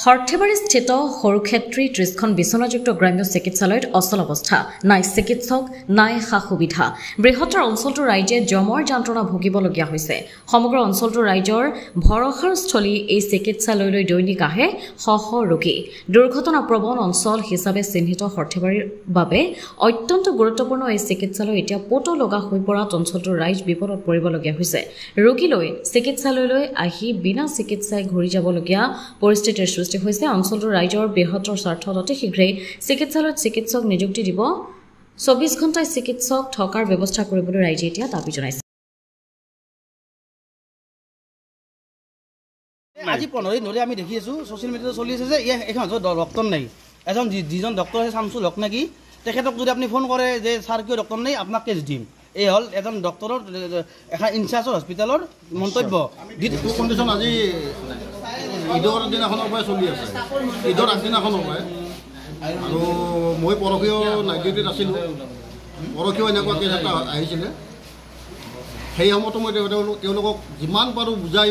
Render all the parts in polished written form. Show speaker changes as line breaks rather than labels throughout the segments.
সৰ্থেবাৰীস্থিত সৰুক্ষেত্ৰী ৩০খন বিচনাযুক্ত গ্ৰাম্য চিকিৎসালয়ত অচল অৱস্থা, নাই চিকিৎসক, নাই সা সুবিধা। বৃহত্তৰ অঞ্চলটোৰ ৰাইজে জমৰ যন্ত্ৰণা ভুগিবলগীয়া হৈছে। সমগ্ৰ অঞ্চলটোৰ ৰাইজৰ ভৰসাৰ স্থলী এই চিকিৎসালয়লৈ দৈনিক আহে শ শ ৰোগী। দুৰ্ঘটনাপ্ৰৱণ অঞ্চল হিচাপে চিহ্নিত সৰ্থেবাৰীৰ বাবে অত্যন্ত গুৰুত্বপূৰ্ণ এই চিকিৎসালয় এতিয়া পতো লগা হৈ পৰাত অঞ্চলটোৰ ৰাইজ বিপদত পৰিবলগীয়া হৈছে। ৰোগীলৈ চিকিৎসালয়লৈ আহি বিনা চিকিৎসাই ঘূৰি যাবলগীয়া পৰিস্থিতিৰ সৃষ্টি হৈছে। অঞ্চলটোৰ ৰাইজৰ বৃহত্তৰ স্বাৰ্থত অতি শীঘ্ৰেই চিকিৎসালয়ত চিকিৎসক নিযুক্তি দিব, ২৪ ঘণ্টাই চিকিৎসক থকাৰ ব্যৱস্থা কৰিবলৈ ৰাইজে এতিয়া দাবী জনাইছে।
আজি ১৫ দিন ধৰি আমি দেখি আছো ছ'চিয়েল মিডিয়াত চলি আছে যে এখন ডক্টৰ নাই। এজন যিজন ডক্টৰ আছে শামছুল হক নেকি, তেখেতক যদি আপুনি ফোন কৰে যে ছাৰ কিয় ডক্টৰ নাই, আপোনাক কেছ দিম। এই হ'ল এজন ডক্টৰৰ এখন ইনচাৰ্জৰ হস্পিটেলৰ মন্তব্য।
কণ্ডিশ্যন আজি ঈদৰ দিনাখনৰ পৰাই চলি আছে, ঈদৰ আগদিনাখনৰ পৰাই। আৰু মই পৰহিও নাইট ডিউটিত আছিলোঁ, পৰহিও এনেকুৱা কেছ এটা আহিছিলে। সেই সময়তো মই তেওঁলোকক যিমান পাৰোঁ বুজাই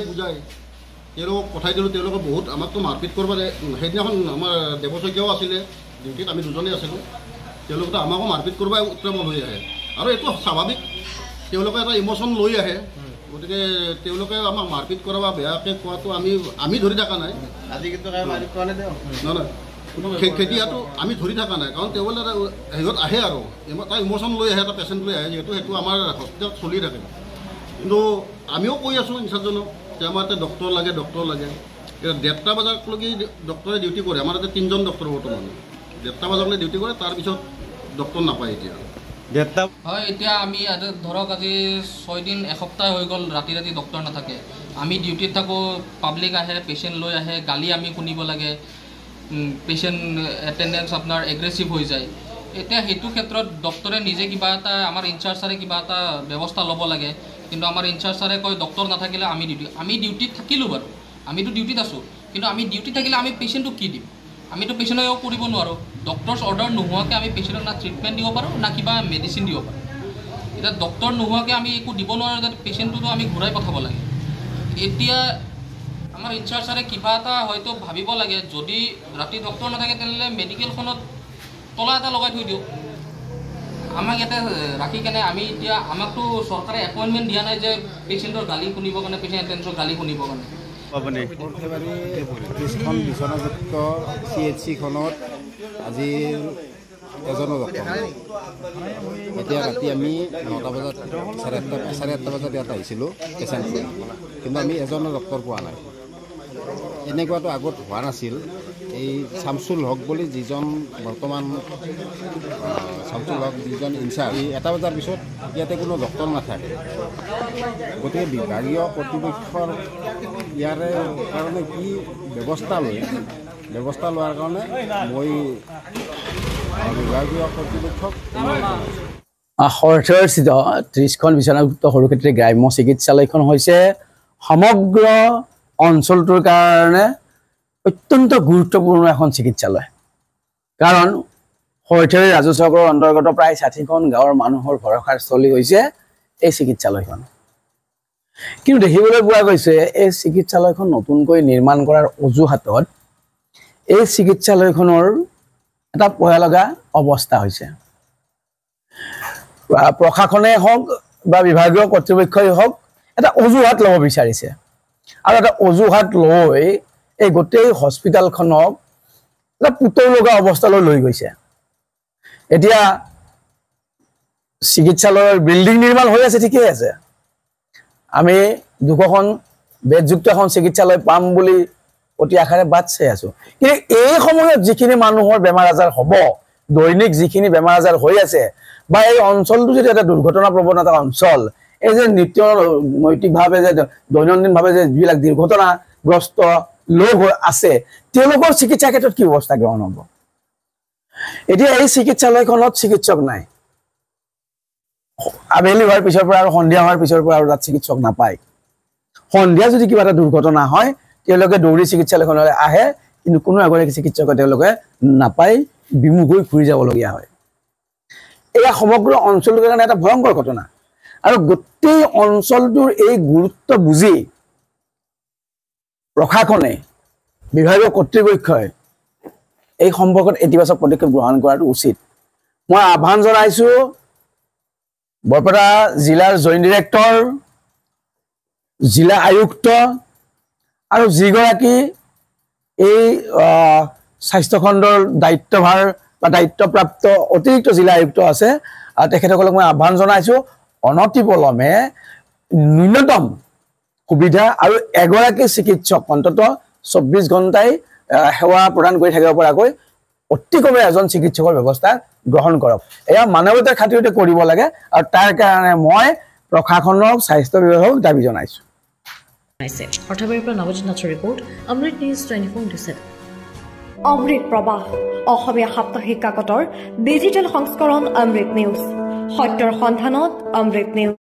তেওঁলোকক পঠাই দিলোঁ। তেওঁলোকে বহুত আমাকতো মাৰপিট কৰিব। সেইদিনাখন আমাৰ দেৱশইকীয়াও আছিলে ডিউটিত, আমি দুজনেই আছিলোঁ। তেওঁলোকেতো আমাকো মাৰপিট কৰিব উত্তম লৈ আহে, আৰু এইটো স্বাভাৱিক। তেওঁলোকে এটা ইম'শ্যন লৈ আহে, গতিকে তেওঁলোকে আমাক মাৰপিট কৰা বা বেয়াকৈ কোৱাটো আমি ধৰি থকা নাই।
আজি কিন্তু
নহয় খেতিয়াটো আমি ধৰি থকা নাই, কাৰণ তেওঁলোকে হেৰিত আহে আৰু এটা ইম'শ্যন লৈ আহে, এটা পেচেণ্ট লৈ আহে। যিহেতু সেইটো আমাৰ হস্পিটেলত চলি থাকে। কিন্তু আমিও কৈ আছোঁ ইনচাৰ্জজনক যে আমাৰ ইয়াতে ডক্টৰ লাগে। এতিয়া ১:৩০ বজালৈকে ডক্টৰে ডিউটি কৰে। আমাৰ ইয়াতে ৩জন ডক্টৰ বৰ্তমান ১:৩০ বজালৈ ডিউটি কৰে, তাৰপিছত ডক্টৰ নাপায় এতিয়া।
হয়, এতিয়া আমি ধৰক আজি ৬ দিন এসপ্তাহ হৈ গ'ল ৰাতি ডক্টৰ নাথাকে। আমি ডিউটিত থাকোঁ, পাব্লিক আহে, পেচেণ্ট লৈ আহে, গালি আমি শুনিব লাগে, পেচেণ্ট এটেণ্ডেঞ্চ আপোনাৰ এগ্ৰেছিভ হৈ যায়। এতিয়া সেইটো ক্ষেত্ৰত ডক্টৰে নিজে কিবা এটা, আমাৰ ইনচাৰ্জ ছাৰে কিবা এটা ব্যৱস্থা ল'ব লাগে। কিন্তু আমাৰ ইনচাৰ্জ ছাৰে কয় ডক্টৰ নাথাকিলে আমি ডিউটিত থাকিলোঁ বাৰু, আমিতো ডিউটিত আছোঁ, কিন্তু আমি ডিউটিত থাকিলে আমি পেচেণ্টক কি দিম? আমিতো পেচেণ্টক কৰিব নোৱাৰোঁ। ডক্টৰছ অৰ্ডাৰ নোহোৱাকৈ আমি পেচেণ্টক না ট্ৰিটমেণ্ট দিব পাৰোঁ, না কিবা মেডিচিন দিব পাৰোঁ। এতিয়া ডক্টৰ নোহোৱাকৈ আমি একো দিব নোৱাৰোঁ, যাতে পেচেণ্টটোতো আমি ঘূৰাই পঠাব লাগে। এতিয়া আমাৰ ইনচাৰ্জ ছাৰে কিবা এটা হয়তো ভাবিব লাগে, যদি ৰাতি ডক্টৰ নাথাকে তেনেহ'লে মেডিকেলখনত তলা এটা লগাই থৈ দিওঁ। আমাক ইয়াতে ৰাখি কেনে আমাকতো চৰকাৰে এপইণ্টমেণ্ট দিয়া নাই যে পেচেণ্টৰ গালি শুনিবৰ কাৰণে, পেচেণ্ট এটেণ্ডেঞ্চৰ গালি শুনিবৰ কাৰণে।
সৰ্থেবাৰী ৩০খন বিচনাযুক্ত CHC-খনত আজি এজনো ডক্টৰ নাই। এতিয়া ৰাতি আমি ৯টা বজাত চাৰে আঠটা বজাত ইয়াত আহিছিলোঁ পেচেণ্ট, কিন্তু আমি এজনো ডক্টৰ পোৱা নাই। এনেকুৱাটো আগত হোৱা নাছিল। এই শামছুল হক বুলি যিজন বৰ্তমান যিজন ইনচাৰ্জ, ১টা বজাৰ পিছত ইয়াতে কোনো ডক্টৰ নাথাকে। গতিকে বিভাগীয় কৰ্তৃপক্ষৰ ইয়াৰে কাৰণে কি ব্যৱস্থা লোৱাৰ কাৰণে মই বিভাগীয় কৰ্তৃপক্ষক
সৰ্থেবাৰীস্থিত ৩০খন বিচনাযুক্ত সৰুক্ষেত্ৰী গ্ৰাম্য চিকিৎসালয়খন হৈছে সমগ্ৰ অঞ্চলটোৰ কাৰণে অত্যন্ত গুৰুত্বপূৰ্ণ এখন চিকিৎসালয়। কাৰণ সৰ্থেবাৰী ৰাজচক্ৰৰ অন্তৰ্গত প্ৰায় ৬০খন গাঁৱৰ মানুহৰ ভৰসাৰ স্থলী হৈছে এই চিকিৎসালয়খন। কিন্তু দেখিবলৈ পোৱা গৈছে এই চিকিৎসালয়খন নতুনকৈ নিৰ্মাণ কৰাৰ অজুহাতত এই চিকিৎসালয়খনৰ এটা ভয়ালগা অৱস্থা হৈছে। প্ৰশাসনেই হওক বা বিভাগীয় কৰ্তৃপক্ষই হওক এটা অজুহাত ল'ব বিচাৰিছে, আৰু এটা অজুহাত লৈ এই গোটেই হস্পিটেলখনক এটা পুতৌ লগা অৱস্থালৈ লৈ গৈছে। এতিয়া চিকিৎসালয়ৰ বিল্ডিং নিৰ্মাণ হৈ আছে, ঠিকেই আছে। আমি ২০০খন বেডযুক্ত এখন চিকিৎসালয় পাম বুলি অতি আশাৰে বাট চাই আছোঁ। কিন্তু এই সময়ত যিখিনি মানুহৰ বেমাৰ আজাৰ হ'ব, দৈনিক যিখিনি বেমাৰ আজাৰ হৈ আছে, বা এই অঞ্চলটো যদি এটা দুৰ্ঘটনাপ্ৰৱণ এটা অঞ্চল, এই যে নৈতিকভাৱে যে দৈনন্দিনভাৱে যে যিবিলাক দুৰ্ঘটনাগ্ৰস্ত লোক আছে, তেওঁলোকৰ চিকিৎসাৰ ক্ষেত্ৰত কি ব্যৱস্থা গ্ৰহণ হ'ব? এতিয়া এই চিকিৎসালয়খনত চিকিৎসক নাই। আবেলি হোৱাৰ পিছৰ পৰা আৰু সন্ধিয়া হোৱাৰ পিছৰ পৰা আৰু তাত চিকিৎসক নাপায়। সন্ধিয়া যদি কিবা এটা দুৰ্ঘটনা হয়, তেওঁলোকে দৌৰি চিকিৎসালয়খনলৈ আহে, কিন্তু কোনো এগৰাকী চিকিৎসকে তেওঁলোকে নাপায়, বিমুখ হৈ ঘূৰি যাবলগীয়া হয়। এয়া সমগ্ৰ অঞ্চলটোৰ কাৰণে এটা ভয়ংকৰ ঘটনা। আৰু গোটেই অঞ্চলটোৰ এই গুৰুত্ব বুজি প্ৰশাসনে বিভাগীয় কৰ্তৃপক্ষই এই সম্পৰ্কত ইতিবাচক পদক্ষেপ গ্ৰহণ কৰাটো উচিত মই আহ্বান জনাইছো বৰপেটা জিলাৰ জইণ্ট ডিৰেক্টৰ জিলা আয়ুক্ত আৰু যিগৰাকী এই স্বাস্থ্য খণ্ডৰ দায়িত্বভাৰ বা দায়িত্বপ্ৰাপ্ত অতিৰিক্ত জিলা আয়ুক্ত আছে তেখেতসকলক মই আহ্বান জনাইছো অনতিপলমে ন্যূনতম সুবিধা আৰু এগৰাকী চিকিৎসক অন্ততঃ 24 ঘণ্টাই সেৱা প্ৰদান কৰি থাকিব পৰাকৈ অতি কমে এজন চিকিৎসকৰ ব্যৱস্থা গ্ৰহণ কৰক এয়া মানৱতাৰ খাতিৰতে কৰিব লাগে আৰু তাৰ কাৰণে মই প্ৰশাসনক স্বাস্থ্য বিভাগক দাবী জনাইছো
অৰ্থবাৰীৰ পৰা নৱজিৎ নাথৰ ৰিপৰ্ট অমৃত নিউজ 24/7
অমৃত প্ৰবাহ অসমীয়া সাপ্তাহিক কাকতৰ ডিজিটেল সংস্কৰণ অমৃত নিউজ সত্যৰ সন্ধানত অমৃত নিউজ